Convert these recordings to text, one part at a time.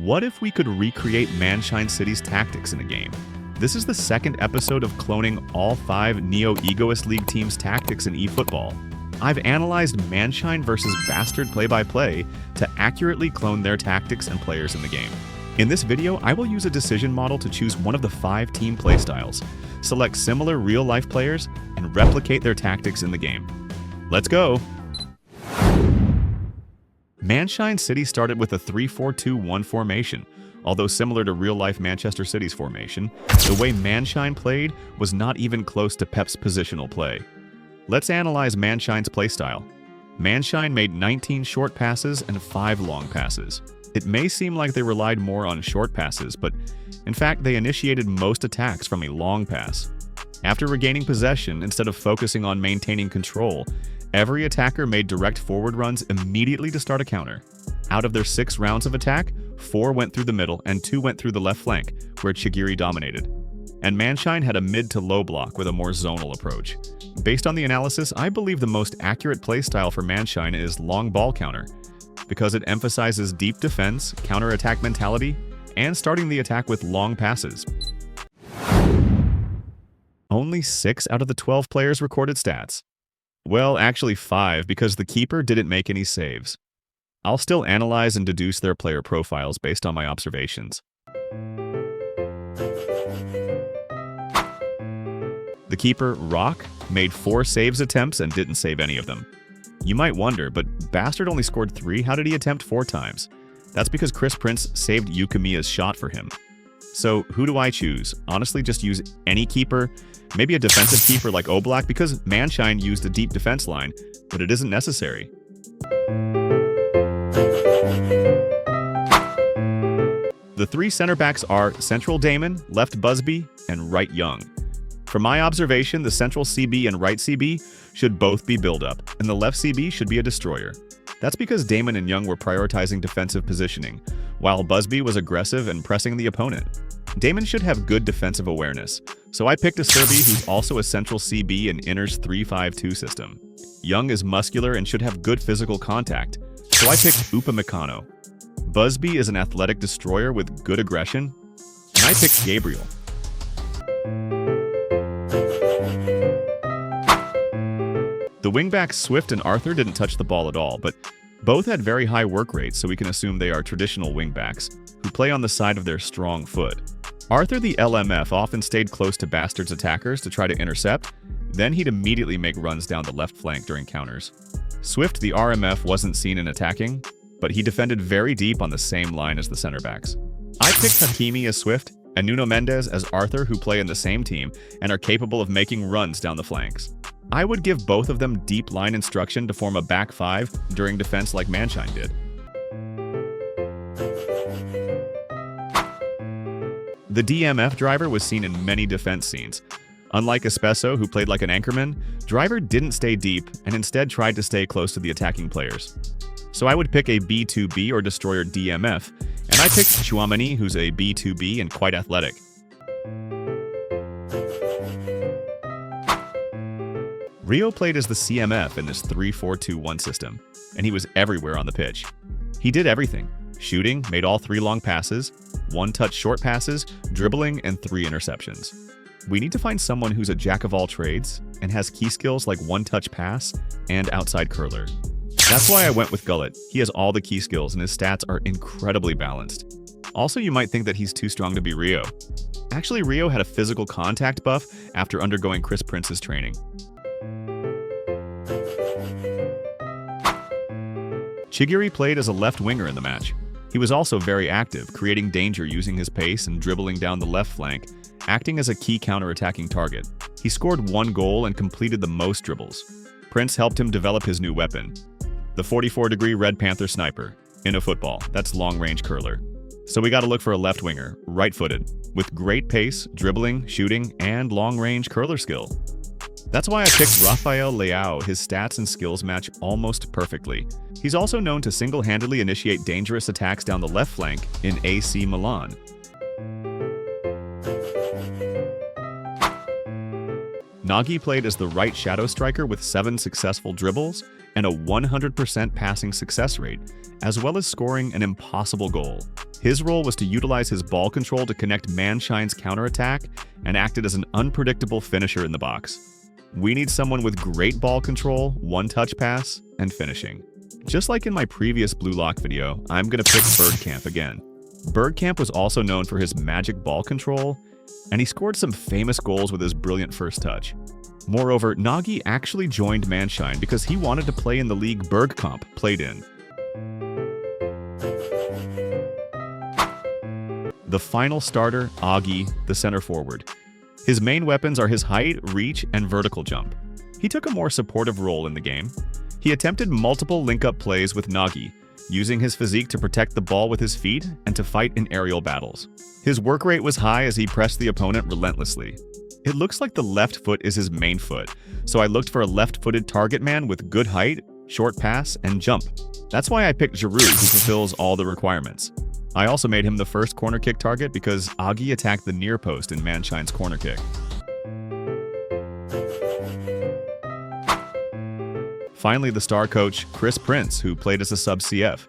What if we could recreate Manshine City's tactics in a game? This is the second episode of cloning all 5 Neo Egoist League teams' tactics in eFootball. I've analyzed Manshine versus Bastard play-by-play to accurately clone their tactics and players in the game. In this video, I will use a decision model to choose one of the 5 team playstyles, select similar real-life players, and replicate their tactics in the game. Let's go! Manshine City started with a 3-4-2-1 formation. Although similar to real-life Manchester City's formation, the way Manshine played was not even close to Pep's positional play. Let's analyze Manshine's playstyle. Manshine made 19 short passes and 5 long passes. It may seem like they relied more on short passes, but in fact they initiated most attacks from a long pass. After regaining possession, instead of focusing on maintaining control, every attacker made direct forward runs immediately to start a counter. Out of their 6 rounds of attack, 4 went through the middle and 2 went through the left flank, where Chigiri dominated. And Manshine had a mid to low block with a more zonal approach. Based on the analysis, I believe the most accurate playstyle for Manshine is long ball counter, because it emphasizes deep defense, counter-attack mentality, and starting the attack with long passes. Only 6 out of the 12 players recorded stats. Well, actually 5, because the keeper didn't make any saves. I'll still analyze and deduce their player profiles based on my observations. The keeper, Rock, made 4 saves attempts and didn't save any of them. You might wonder, but Bastard only scored 3, how did he attempt 4 times? That's because Chris Prince saved Yukimiya's shot for him. So who do I choose? Honestly, just use any keeper, maybe a defensive keeper like Oblak, because Manshine used a deep defense line, but it isn't necessary. The 3 center backs are central Damon, left Busby, and right Young. From my observation, the central CB and right CB should both be build-up, and the left CB should be a destroyer. That's because Damon and Young were prioritizing defensive positioning, while Busby was aggressive and pressing the opponent. Damon should have good defensive awareness, so I picked a Serbi who's also a central CB in Inner's 3-5-2 system. Young is muscular and should have good physical contact, so I picked Upamecano. Busby is an athletic destroyer with good aggression, and I picked Gabriel. The wingbacks Swift and Arthur didn't touch the ball at all, but both had very high work rates, so we can assume they are traditional wingbacks, who play on the side of their strong foot. Arthur the LMF often stayed close to Bastard's attackers to try to intercept, then he'd immediately make runs down the left flank during counters. Swift the RMF wasn't seen in attacking, but he defended very deep on the same line as the center backs. I picked Hakimi as Swift and Nuno Mendes as Arthur, who play in the same team and are capable of making runs down the flanks. I would give both of them deep line instruction to form a back 5 during defense like Manshine did. The DMF driver was seen in many defense scenes. Unlike Espesso, who played like an anchorman, driver didn't stay deep and instead tried to stay close to the attacking players. So I would pick a B2B or destroyer DMF, and I picked Chouamani, who's a B2B and quite athletic. Rio played as the CMF in this 3-4-2-1 system, and he was everywhere on the pitch. He did everything: shooting, made all 3 long passes, 1-touch short passes, dribbling, and 3 interceptions. We need to find someone who's a jack of all trades and has key skills like 1-touch pass and outside curler. That's why I went with Gullit. He has all the key skills and his stats are incredibly balanced. Also, you might think that he's too strong to be Rio. Actually, Rio had a physical contact buff after undergoing Chris Prince's training. Chigiri played as a left winger in the match. He was also very active, creating danger using his pace and dribbling down the left flank, acting as a key counter-attacking target. He scored 1 goal and completed the most dribbles. Prince helped him develop his new weapon, the 44-degree Red Panther sniper, in eFootball. That's long-range curler. So we gotta look for a left winger, right-footed, with great pace, dribbling, shooting, and long-range curler skill. That's why I picked Rafael Leao. His stats and skills match almost perfectly. He's also known to single-handedly initiate dangerous attacks down the left flank in AC Milan. Nagy played as the right shadow striker with 7 successful dribbles and a 100% passing success rate, as well as scoring an impossible goal. His role was to utilize his ball control to connect Manshine's counterattack and acted as an unpredictable finisher in the box. We need someone with great ball control, one-touch pass, and finishing. Just like in my previous Blue Lock video, I'm going to pick Bergkamp again. Bergkamp was also known for his magic ball control, and he scored some famous goals with his brilliant first touch. Moreover, Nagy actually joined Manshine because he wanted to play in the league Bergkamp played in. The final starter, Agi, the center forward. His main weapons are his height, reach, and vertical jump. He took a more supportive role in the game. He attempted multiple link-up plays with Nagy, using his physique to protect the ball with his feet and to fight in aerial battles. His work rate was high as he pressed the opponent relentlessly. It looks like the left foot is his main foot, so I looked for a left-footed target man with good height, short pass, and jump. That's why I picked Giroud, who fulfills all the requirements. I also made him the first corner kick target because Agi attacked the near post in Manshine's corner kick. Finally, the star coach, Chris Prince, who played as a sub-CF.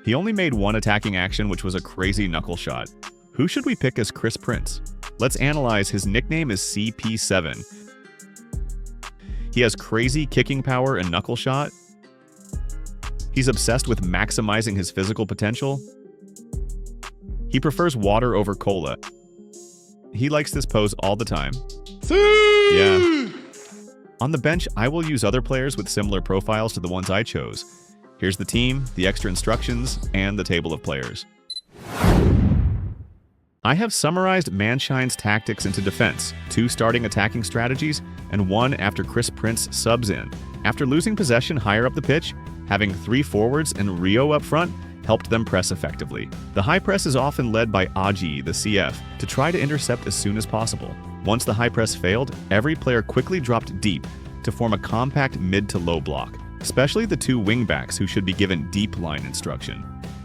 He only made one attacking action, which was a crazy knuckle shot. Who should we pick as Chris Prince? Let's analyze. His nickname is CP7. He has crazy kicking power and knuckle shot. He's obsessed with maximizing his physical potential. He prefers water over cola. He likes this pose all the time. Yeah. On the bench, I will use other players with similar profiles to the ones I chose. Here's the team, the extra instructions, and the table of players. I have summarized Manshine's tactics into defense, 2 starting attacking strategies, and 1 after Chris Prince subs in. After losing possession higher up the pitch, having 3 forwards and Rio up front helped them press effectively. The high press is often led by Agi, the CF, to try to intercept as soon as possible. Once the high press failed, every player quickly dropped deep to form a compact mid to low block, especially the 2 wingbacks who should be given deep line instruction.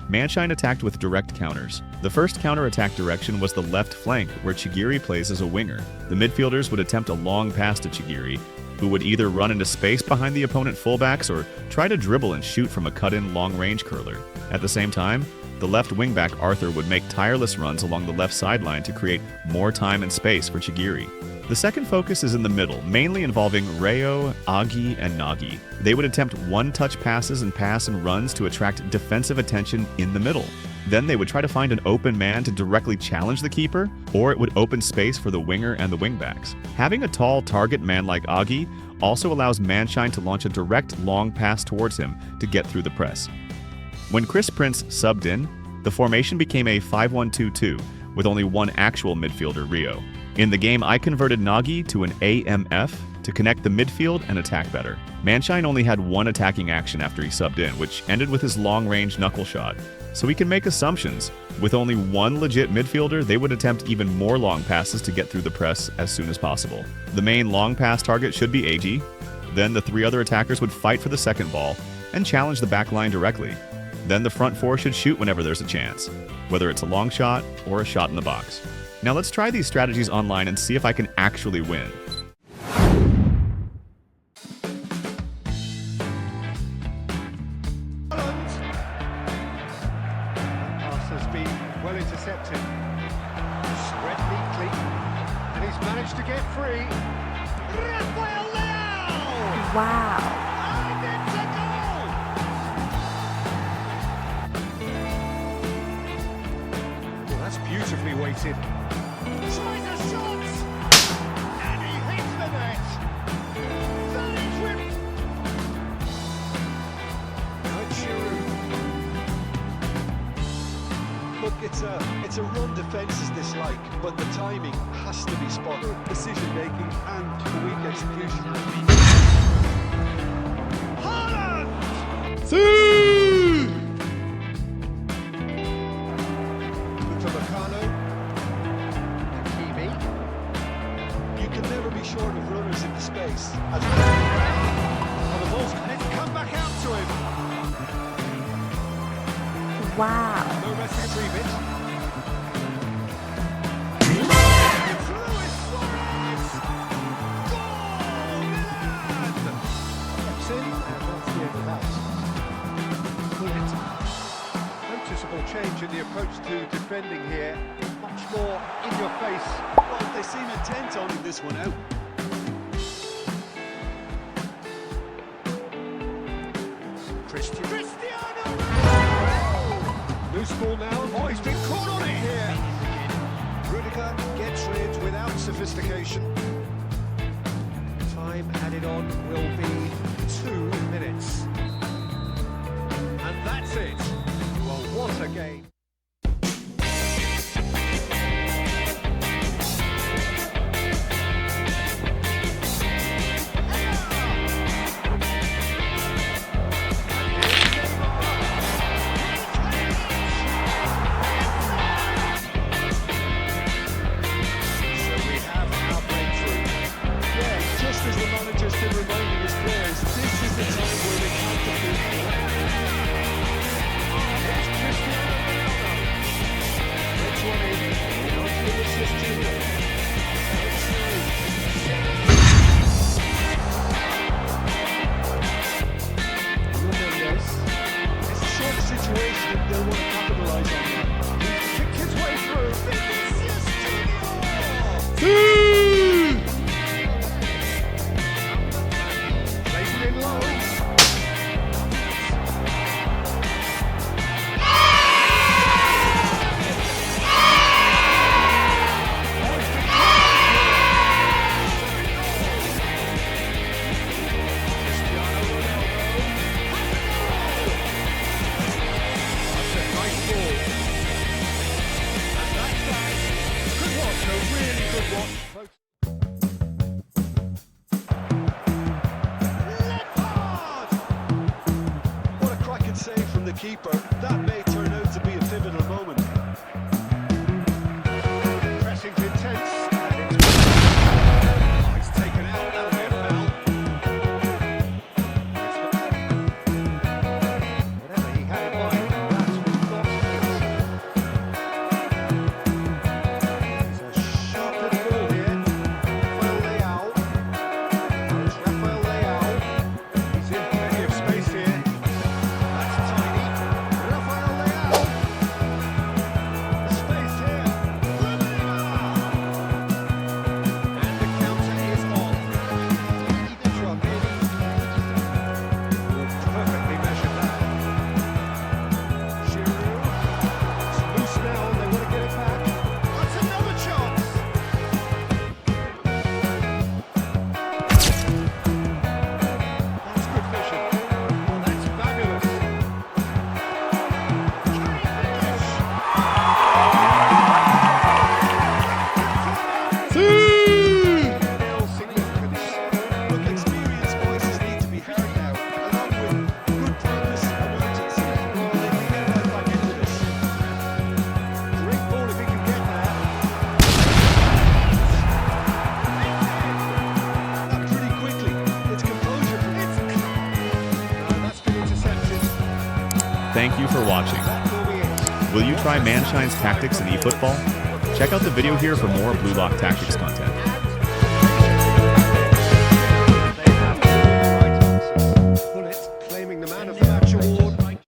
Manshine attacked with direct counters. The first counter-attack direction was the left flank, where Chigiri plays as a winger. The midfielders would attempt a long pass to Chigiri, who would either run into space behind the opponent fullbacks or try to dribble and shoot from a cut-in long-range curler. At the same time, the left wingback Arthur would make tireless runs along the left sideline to create more time and space for Chigiri. The second focus is in the middle, mainly involving Rayo, Agi, and Nagy. They would attempt one-touch passes and pass and runs to attract defensive attention in the middle. Then they would try to find an open man to directly challenge the keeper, or it would open space for the winger and the wingbacks. Having a tall target man like Agi also allows Manshine to launch a direct long pass towards him to get through the press. When Chris Prince subbed in, the formation became a 5-1-2-2 with only one actual midfielder, Rio. In the game, I converted Nagy to an AMF to connect the midfield and attack better. Manshine only had one attacking action after he subbed in, which ended with his long-range knuckle shot. So we can make assumptions. With only one legit midfielder, they would attempt even more long passes to get through the press as soon as possible. The main long pass target should be AG. Then the 3 other attackers would fight for the second ball and challenge the back line directly. Then the front 4 should shoot whenever there's a chance, whether it's a long shot or a shot in the box. Now let's try these strategies online and see if I can actually win. Pass has been well intercepted. Spread neatly, and he's managed to get free. Rafael Leao! Wow. And it's a goal! Well, that's beautifully weighted. Tries a shot! And he hits the net! That is ripped! Now Giroud. Look, it's a run defence is dislike, but the timing has to be spot on. Decision making and the weak execution. Haaland! Upamecano. Hakimi. You can never be short of runners in the space. Well, the ball's and it's come back out to him. Wow. No rest to retrieve it. It's Luis Suarez! Goal! Milan! Steps in, and that's the end of that. Brilliant. Noticeable change in the approach to defending here, much more in your face. Well, they seem intent on this one out. Cristiano! Loose ball now. Oh, he's been caught on it here. Rudiger gets rid without sophistication. Time added on will be 2 minutes. And that's it. Well, what a game. As the manager's been reminding his players, this is the time where they have to be. It's Cristiano Ronaldo. Which one is? Not to the assist It's a short situation and they'll want to capitalise on that. He's kicked his way through. Vinicius Junior! In low. What a cracking save from the keeper. That may turn out to be a pivotal moment. Pressing's intense. And it's... Oh, he's taken out. That'll be a foul. Whatever he had in mind, that's not it. It's a sharp little ball here. Rafael Leao. It's Rafael Leao. He's in plenty of space here. That's tiny. Rafael Leao. The space here. And the counter is on. Easy drop in. Perfectly measured that. Giroud. It's loose now. They want to get it back. That's another chance. That's good vision. Oh, that's fabulous. Look, experienced voices need to be heard now, along with good purpose and urgency. They can get right back into this. Great ball if he can get there. Not pretty quickly. It's composure from No, that's been intercepted. Thank you for watching. That will be it. Will you try Manshine's tactics in eFootball? Check out the video here for more Blue Lock Tactics content.